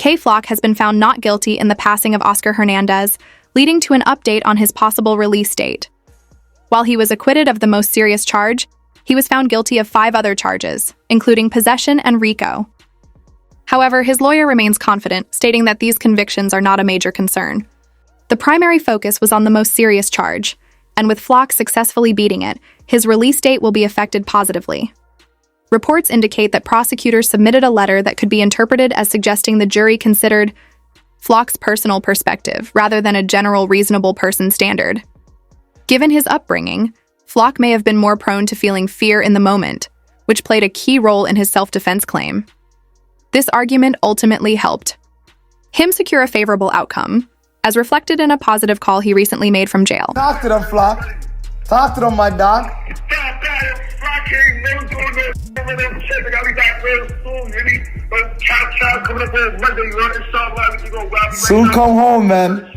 K. Flock has been found not guilty in the passing of Oscar Hernandez, leading to an update on his possible release date. While he was acquitted of the most serious charge, he was found guilty of 5 other charges, including possession and RICO. However, his lawyer remains confident, stating that these convictions are not a major concern. The primary focus was on the most serious charge, and with Flock successfully beating it, his release date will be affected positively. Reports indicate that prosecutors submitted a letter that could be interpreted as suggesting the jury considered Flock's personal perspective rather than a general reasonable person standard. Given his upbringing, Flock may have been more prone to feeling fear in the moment, which played a key role in his self-defense claim. This argument ultimately helped him secure a favorable outcome, as reflected in a positive call he recently made from jail. Talk to them, Flock. Talk to them, my dog. Soon come home, man.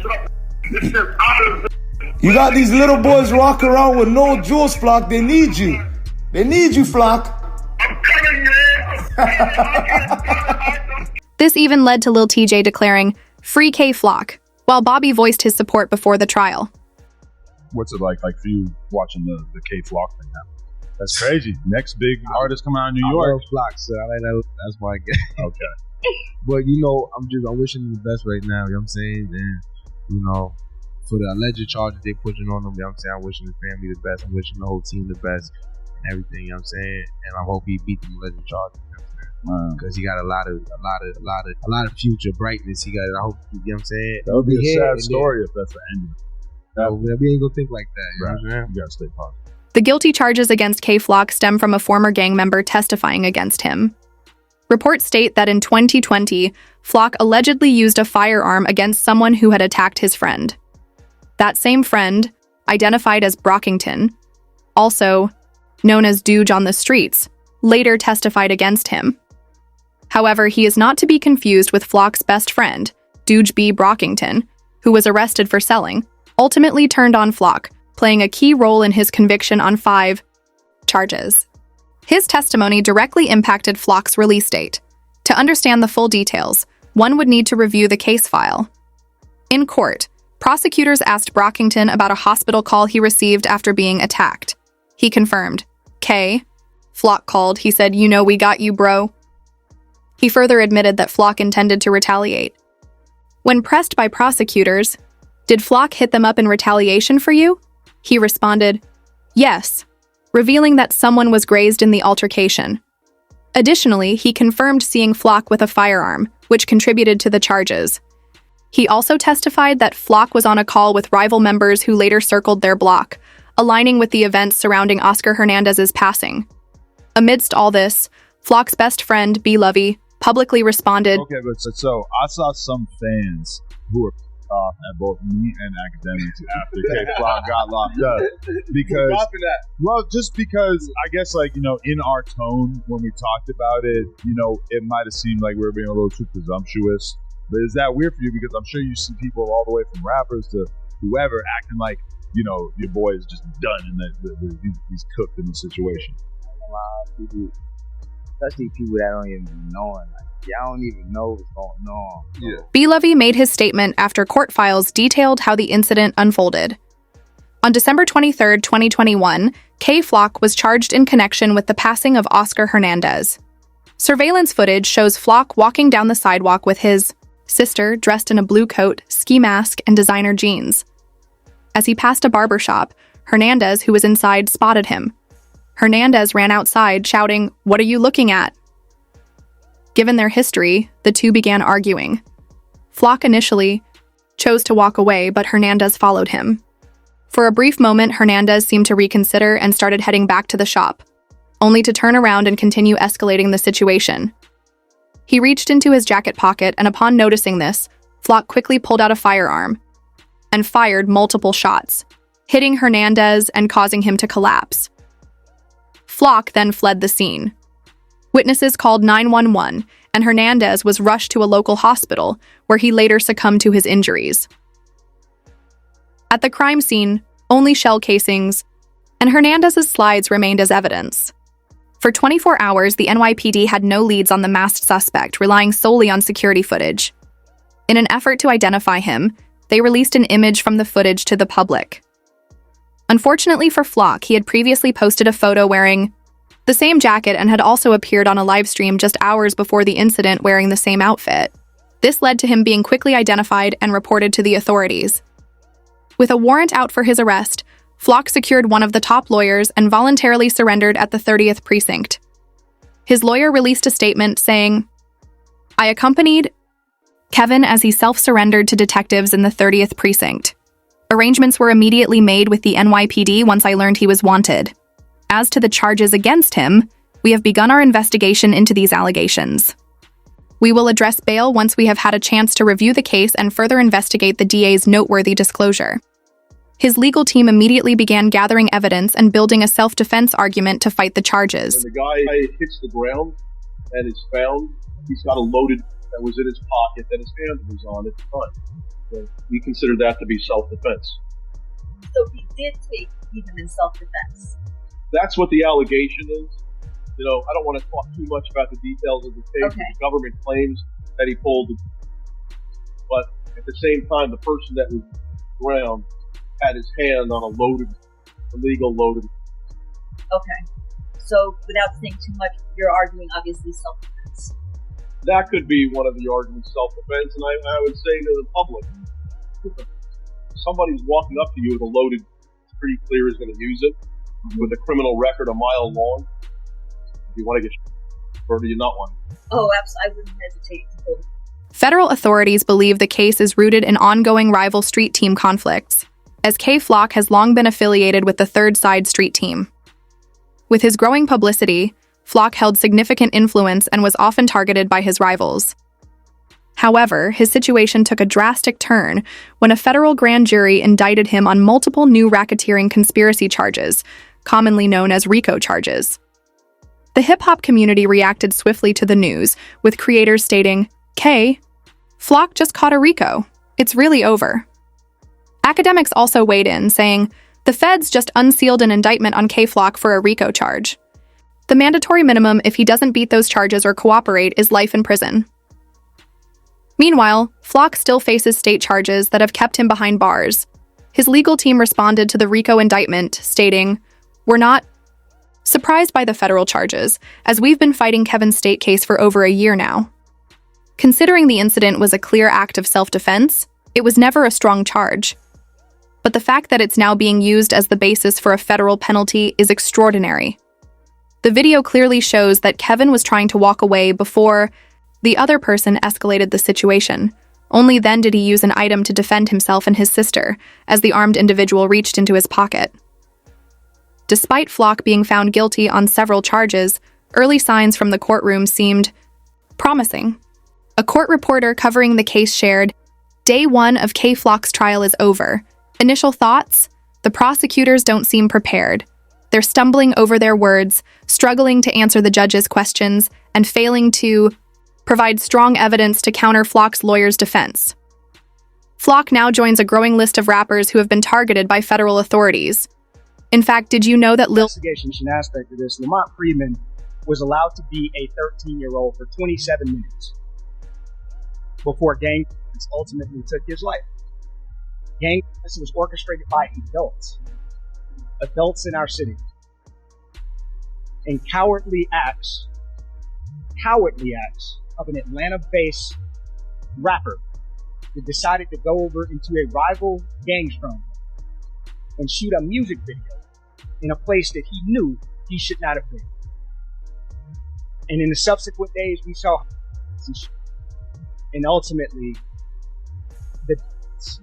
You got these little boys walking around with no jewels, Flock. They need you. They need you, Flock. I'm coming, man. This even led to Lil TJ declaring, "Free K Flock," while Bobby voiced his support before the trial. What's it like for you watching the K Flock thing happen? That's crazy. Next big artist coming out of New York. I love Flock, so I like that. That's my guy. Okay. But I'm wishing him the best right now. You know what I'm saying? And for the alleged charges they pushing on him, you know what I'm saying? I'm wishing his family the best. I'm wishing the whole team the best and everything. You know what I'm saying? And I hope he beat the alleged charges. Because he got a lot of future brightness. He got it. I hope, you know what I'm saying? That would be a sad story if that's the end of it. We ain't gonna think like that. You know what I'm saying? You gotta stay positive. The guilty charges against K Flock stem from a former gang member testifying against him. Reports state that in 2020, Flock allegedly used a firearm against someone who had attacked his friend. That same friend, identified as Brockington, also known as Dooge on the streets, later testified against him. However, he is not to be confused with Flock's best friend, Dooge B. Brockington, who was arrested for selling, ultimately turned on Flock, playing a key role in his conviction on 5 charges. His testimony directly impacted Flock's release date. To understand the full details, one would need to review the case file. In court, prosecutors asked Brockington about a hospital call he received after being attacked. He confirmed, "K." Flock called. He said, "You know we got you, bro." He further admitted that Flock intended to retaliate. When pressed by prosecutors, "Did Flock hit them up in retaliation for you?" he responded, "Yes," revealing that someone was grazed in the altercation. Additionally, he confirmed seeing Flock with a firearm, which contributed to the charges. He also testified that Flock was on a call with rival members who later circled their block, aligning with the events surrounding Oscar Hernandez's passing. Amidst all this, Flock's best friend, B. Lovey, publicly responded, "Okay, but so I saw some fans who were off at both me and academics after K Flock got locked up just because I guess in our tone when we talked about it, it might have seemed like we were being a little too presumptuous. But is that weird for you? Because I'm sure you see people all the way from rappers to whoever acting like your boy is just done and that he's cooked in the situation. People, especially people that don't even know it. Y'all don't even know what's going on. Yeah. B. Lovey made his statement after court files detailed how the incident unfolded. On December 23, 2021, K Flock was charged in connection with the passing of Oscar Hernandez. Surveillance footage shows Flock walking down the sidewalk with his sister dressed in a blue coat, ski mask, and designer jeans. As he passed a barbershop, Hernandez, who was inside, spotted him. Hernandez ran outside, shouting, "What are you looking at?" Given their history, the two began arguing. Flock initially chose to walk away, but Hernandez followed him. For a brief moment, Hernandez seemed to reconsider and started heading back to the shop, only to turn around and continue escalating the situation. He reached into his jacket pocket, and upon noticing this, Flock quickly pulled out a firearm and fired multiple shots, hitting Hernandez and causing him to collapse. Flock then fled the scene. Witnesses called 911, and Hernandez was rushed to a local hospital, where he later succumbed to his injuries. At the crime scene, only shell casings and Hernandez's slides remained as evidence. For 24 hours, the NYPD had no leads on the masked suspect, relying solely on security footage. In an effort to identify him, they released an image from the footage to the public. Unfortunately for Flock, he had previously posted a photo wearing the same jacket and had also appeared on a live stream just hours before the incident wearing the same outfit. This led to him being quickly identified and reported to the authorities. With a warrant out for his arrest, Flock secured one of the top lawyers and voluntarily surrendered at the 30th precinct. His lawyer released a statement saying, "I accompanied Kevin as he self-surrendered to detectives in the 30th precinct. Arrangements were immediately made with the NYPD once I learned he was wanted. As to the charges against him, we have begun our investigation into these allegations. We will address bail once we have had a chance to review the case and further investigate the DA's noteworthy disclosure." His legal team immediately began gathering evidence and building a self-defense argument to fight the charges. When the guy hits the ground and is found, he's got a loaded that was in his pocket that his hand was on at the time. So we consider that to be self-defense. So he did take even in self-defense. That's what the allegation is. You know, I don't want to talk too much about the details of the case. Okay. The government claims that he pulled it. But at the same time, the person that was drowned had his hand on a illegal loaded. Okay. So without saying too much, you're arguing obviously self-defense. That could be one of the arguments, self-defense. And I would say to the public, if somebody's walking up to you with a loaded, it's pretty clear is going to use it, with a criminal record a mile long. Do you want to get or do you not want to? Oh, absolutely. I wouldn't hesitate to pull. Federal authorities believe the case is rooted in ongoing rival street team conflicts, as K Flock has long been affiliated with the Third Side street team. With his growing publicity, Flock held significant influence and was often targeted by his rivals. However, his situation took a drastic turn when a federal grand jury indicted him on multiple new racketeering conspiracy charges, commonly known as RICO charges. The hip-hop community reacted swiftly to the news, with creators stating, "K, Flock just caught a RICO. It's really over." Academics also weighed in, saying, "The feds just unsealed an indictment on K Flock for a RICO charge. The mandatory minimum if he doesn't beat those charges or cooperate is life in prison." Meanwhile, Flock still faces state charges that have kept him behind bars. His legal team responded to the RICO indictment, stating, "We're not surprised by the federal charges, as we've been fighting Kevin's state case for over a year now. Considering the incident was a clear act of self-defense, it was never a strong charge. But the fact that it's now being used as the basis for a federal penalty is extraordinary." The video clearly shows that Kevin was trying to walk away before the other person escalated the situation. Only then did he use an item to defend himself and his sister, as the armed individual reached into his pocket. Despite Flock being found guilty on several charges, early signs from the courtroom seemed promising. A court reporter covering the case shared, "Day one of K Flock's trial is over. Initial thoughts? The prosecutors don't seem prepared. They're stumbling over their words, struggling to answer the judge's questions, and failing to provide strong evidence to counter Flock's lawyer's defense." Flock now joins a growing list of rappers who have been targeted by federal authorities. In fact, did you know that investigation aspect of this, Lamont Freeman was allowed to be a 13-year-old for 27 minutes before gang violence ultimately took his life. Gang violence was orchestrated by adults in our city, and cowardly acts of an Atlanta-based rapper that decided to go over into a rival gang stronghold and shoot a music video in a place that he knew he should not have been. And in the subsequent days, we saw and ultimately the deaths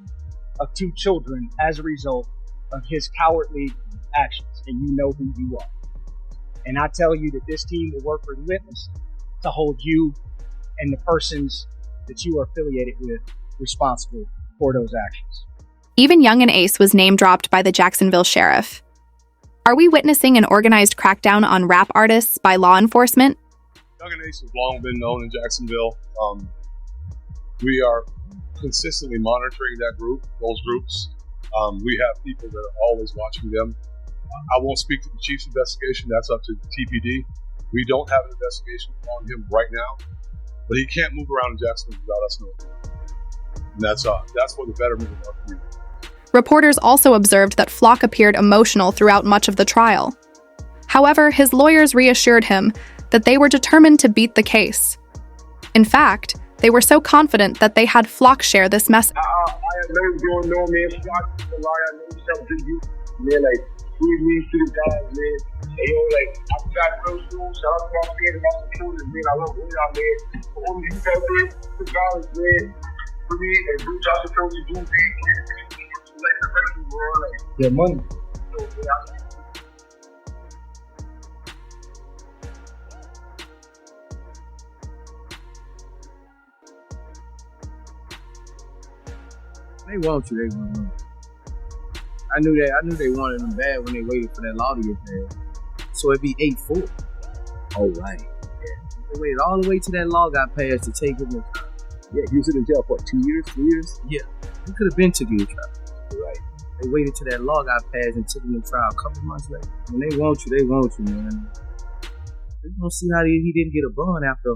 of 2 children as a result of his cowardly actions. And you know who you are. And I tell you that this team will work relentlessly to hold you and the persons that you are affiliated with responsible for those actions. Even Young and Ace was name-dropped by the Jacksonville sheriff. Are we witnessing an organized crackdown on rap artists by law enforcement? Young and Ace has long been known in Jacksonville. We are consistently monitoring those groups. We have people that are always watching them. I won't speak to the chief's investigation. That's up to TPD. We don't have an investigation on him right now, but he can't move around in Jacksonville without us knowing. And that's for the betterment of our community. Reporters also observed that Flock appeared emotional throughout much of the trial. However, his lawyers reassured him that they were determined to beat the case. In fact, they were so confident that they had Flock share this message. I know going on, man. Flock is a liar. I know something to you. Man, like, we need to the guys, man. Hey, yo, like, I got close schools. Shout out to my fans, my supporters, man. I love all y'all, man. For all the youth out there, the guys, man. For me, and do y'all supposed to do, man. Yeah, money. They want you. They want you. I knew they wanted them bad when they waited for that law to get passed. So it'd be 8-4. Oh, right. Yeah. They waited all the way till that law got passed to take him in trial. Yeah, he was in jail for 2 years, 3 years? Yeah. He could have been took him in trial. Right. They waited till that law got passed and took him in trial a couple months later. When they want you, man. They gonna see how he didn't get a bond after